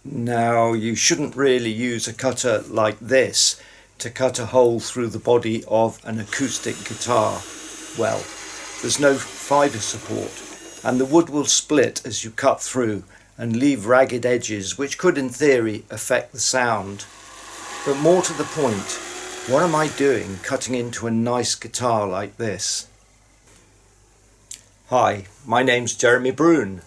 Now, you shouldn't really use a cutter like this to cut a hole through the body of an acoustic guitar. Well, there's no fibre support, and the wood will split as you cut through and leave ragged edges which could in theory affect the sound. But more to the point, what am I doing cutting into a nice guitar like this? Hi, my name's Jeremy Broun.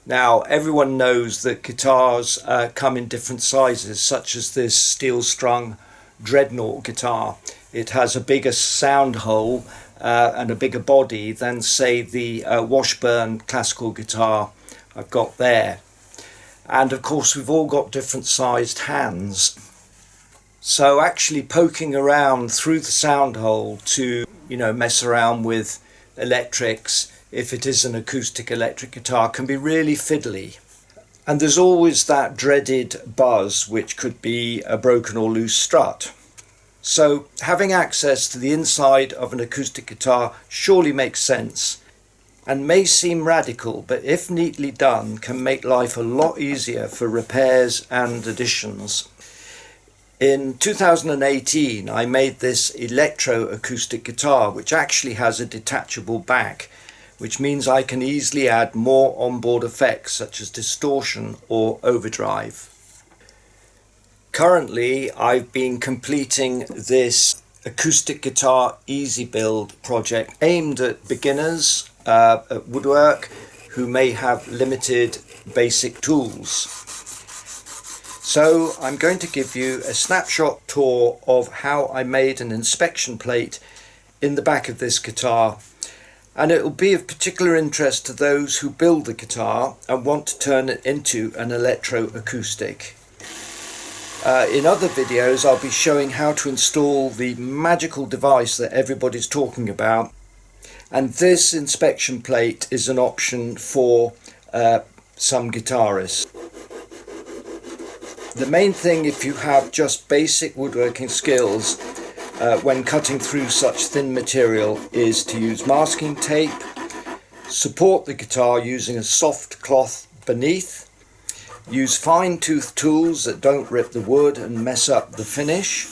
Now, everyone knows that guitars come in different sizes, such as this steel strung dreadnought guitar. It has a bigger sound hole and a bigger body than, say, the Washburn classical guitar I've got there. And of course, we've all got different sized hands. So actually poking around through the sound hole to, mess around with electrics, if it is an acoustic electric guitar, can be really fiddly. And there's always that dreaded buzz, which could be a broken or loose strut. So having access to the inside of an acoustic guitar surely makes sense, and may seem radical, but if neatly done, can make life a lot easier for repairs and additions. In 2018, I made this electro-acoustic guitar, which actually has a detachable back, which means I can easily add more onboard effects such as distortion or overdrive. Currently, I've been completing this acoustic guitar easy build project aimed at beginners at woodwork who may have limited basic tools. So I'm going to give you a snapshot tour of how I made an inspection plate in the back of this guitar, and it will be of particular interest to those who build the guitar and want to turn it into an electro-acoustic. In other videos I'll be showing how to install the magical device that everybody's talking about, and this inspection plate is an option for some guitarists. The main thing, if you have just basic woodworking skills when cutting through such thin material, is to use masking tape, support the guitar using a soft cloth beneath, use fine-tooth tools that don't rip the wood and mess up the finish.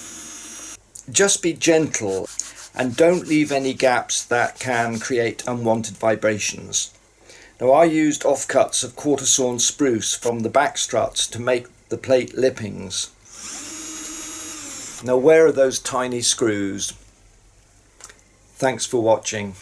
Just be gentle and don't leave any gaps that can create unwanted vibrations. Now, I used offcuts of quarter sawn spruce from the back struts to make the plate lippings. Now, where are those tiny screws? Thanks for watching.